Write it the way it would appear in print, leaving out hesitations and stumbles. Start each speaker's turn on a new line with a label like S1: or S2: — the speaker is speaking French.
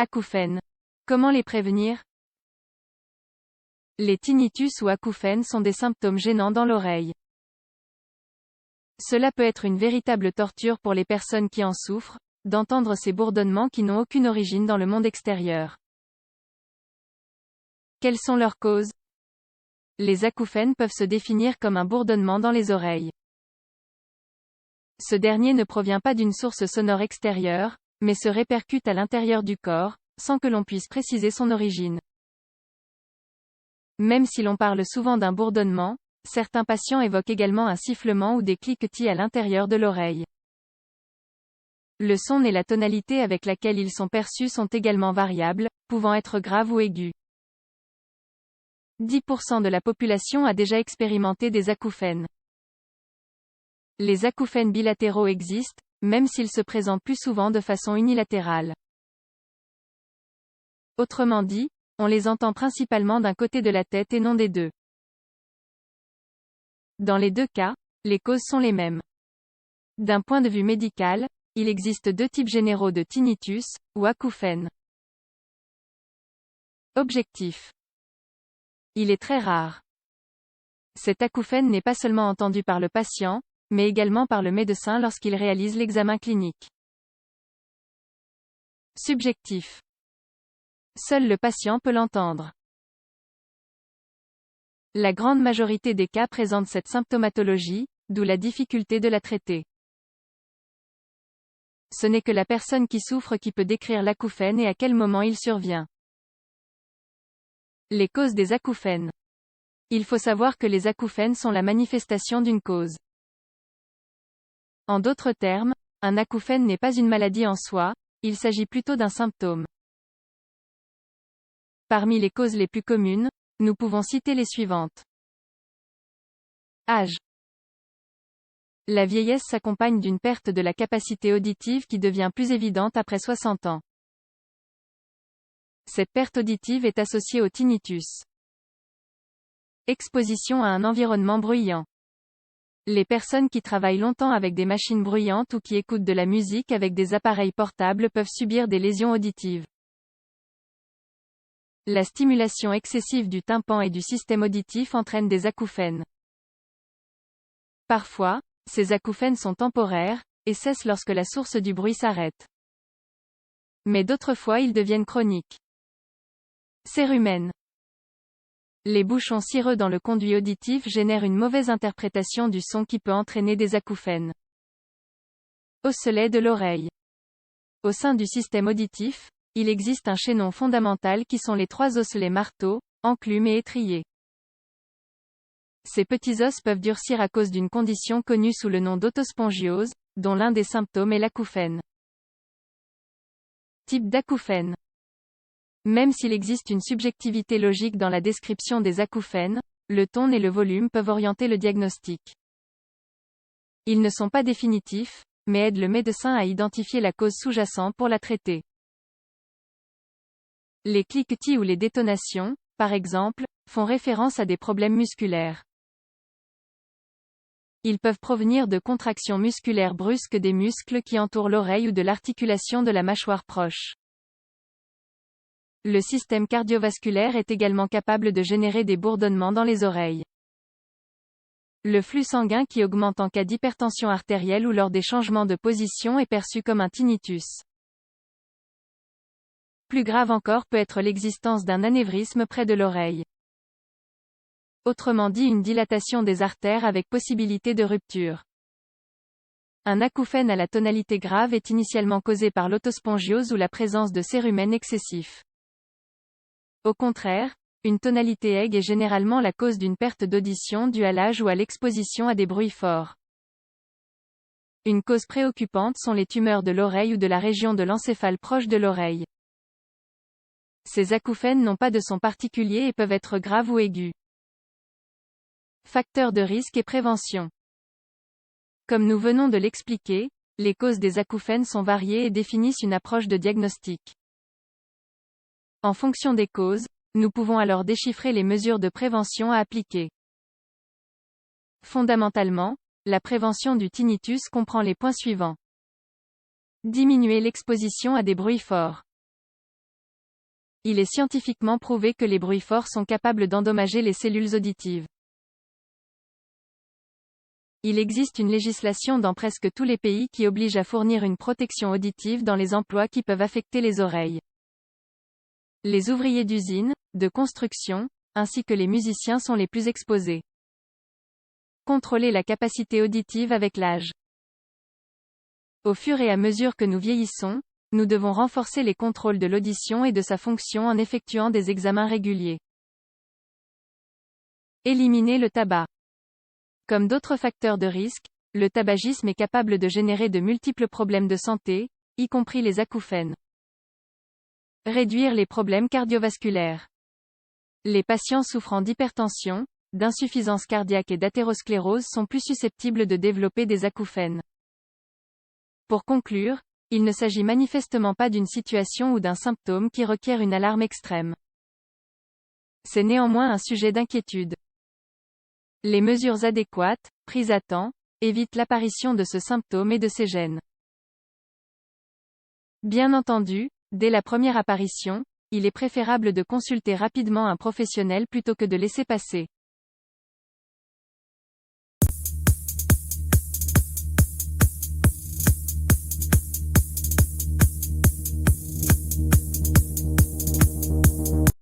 S1: Acouphènes. Comment les prévenir? Les tinnitus ou acouphènes sont des symptômes gênants dans l'oreille. Cela peut être une véritable torture pour les personnes qui en souffrent, d'entendre ces bourdonnements qui n'ont aucune origine dans le monde extérieur. Quelles sont leurs causes? Les acouphènes peuvent se définir comme un bourdonnement dans les oreilles. Ce dernier ne provient pas d'une source sonore extérieure, mais se répercute à l'intérieur du corps, sans que l'on puisse préciser son origine. Même si l'on parle souvent d'un bourdonnement, certains patients évoquent également un sifflement ou des cliquetis à l'intérieur de l'oreille. Le son et la tonalité avec laquelle ils sont perçus sont également variables, pouvant être graves ou aigus. 10% de la population a déjà expérimenté des acouphènes. Les acouphènes bilatéraux existent, même s'ils se présentent plus souvent de façon unilatérale. Autrement dit, on les entend principalement d'un côté de la tête et non des deux. Dans les deux cas, les causes sont les mêmes. D'un point de vue médical, il existe deux types généraux de tinnitus, ou acouphènes. Objectif. Il est très rare. Cet acouphène n'est pas seulement entendu par le patient, mais également par le médecin lorsqu'il réalise l'examen clinique. Subjectif. Seul le patient peut l'entendre. La grande majorité des cas présentent cette symptomatologie, d'où la difficulté de la traiter. Ce n'est que la personne qui souffre qui peut décrire l'acouphène et à quel moment il survient. Les causes des acouphènes. Il faut savoir que les acouphènes sont la manifestation d'une cause. En d'autres termes, un acouphène n'est pas une maladie en soi, il s'agit plutôt d'un symptôme. Parmi les causes les plus communes, nous pouvons citer les suivantes. Âge. La vieillesse s'accompagne d'une perte de la capacité auditive qui devient plus évidente après 60 ans. Cette perte auditive est associée au tinnitus. Exposition à un environnement bruyant. Les personnes qui travaillent longtemps avec des machines bruyantes ou qui écoutent de la musique avec des appareils portables peuvent subir des lésions auditives. La stimulation excessive du tympan et du système auditif entraîne des acouphènes. Parfois, ces acouphènes sont temporaires, et cessent lorsque la source du bruit s'arrête. Mais d'autres fois ils deviennent chroniques. Cérumen. Les bouchons cireux dans le conduit auditif génèrent une mauvaise interprétation du son qui peut entraîner des acouphènes. Osselets de l'oreille. Au sein du système auditif, il existe un chaînon fondamental qui sont les trois osselets marteau, enclume et étrier. Ces petits os peuvent durcir à cause d'une condition connue sous le nom d'autospongiose, dont l'un des symptômes est l'acouphène. Type d'acouphène. Même s'il existe une subjectivité logique dans la description des acouphènes, le ton et le volume peuvent orienter le diagnostic. Ils ne sont pas définitifs, mais aident le médecin à identifier la cause sous-jacente pour la traiter. Les cliquetis ou les détonations, par exemple, font référence à des problèmes musculaires. Ils peuvent provenir de contractions musculaires brusques des muscles qui entourent l'oreille ou de l'articulation de la mâchoire proche. Le système cardiovasculaire est également capable de générer des bourdonnements dans les oreilles. Le flux sanguin qui augmente en cas d'hypertension artérielle ou lors des changements de position est perçu comme un tinnitus. Plus grave encore peut être l'existence d'un anévrisme près de l'oreille. Autrement dit une dilatation des artères avec possibilité de rupture. Un acouphène à la tonalité grave est initialement causé par l'autospongiose ou la présence de cérumen excessif. Au contraire, une tonalité aiguë est généralement la cause d'une perte d'audition due à l'âge ou à l'exposition à des bruits forts. Une cause préoccupante sont les tumeurs de l'oreille ou de la région de l'encéphale proche de l'oreille. Ces acouphènes n'ont pas de son particulier et peuvent être graves ou aigus. Facteurs de risque et prévention. Comme nous venons de l'expliquer, les causes des acouphènes sont variées et définissent une approche de diagnostic. En fonction des causes, nous pouvons alors déchiffrer les mesures de prévention à appliquer. Fondamentalement, la prévention du tinnitus comprend les points suivants. Diminuer l'exposition à des bruits forts. Il est scientifiquement prouvé que les bruits forts sont capables d'endommager les cellules auditives. Il existe une législation dans presque tous les pays qui oblige à fournir une protection auditive dans les emplois qui peuvent affecter les oreilles. Les ouvriers d'usine, de construction, ainsi que les musiciens sont les plus exposés. Contrôler la capacité auditive avec l'âge. Au fur et à mesure que nous vieillissons, nous devons renforcer les contrôles de l'audition et de sa fonction en effectuant des examens réguliers. Éliminer le tabac. Comme d'autres facteurs de risque, le tabagisme est capable de générer de multiples problèmes de santé, y compris les acouphènes. Réduire les problèmes cardiovasculaires. Les patients souffrant d'hypertension, d'insuffisance cardiaque et d'athérosclérose sont plus susceptibles de développer des acouphènes. Pour conclure, il ne s'agit manifestement pas d'une situation ou d'un symptôme qui requiert une alarme extrême. C'est néanmoins un sujet d'inquiétude. Les mesures adéquates, prises à temps, évitent l'apparition de ce symptôme et de ces gènes. Bien entendu, dès la première apparition, il est préférable de consulter rapidement un professionnel plutôt que de laisser passer.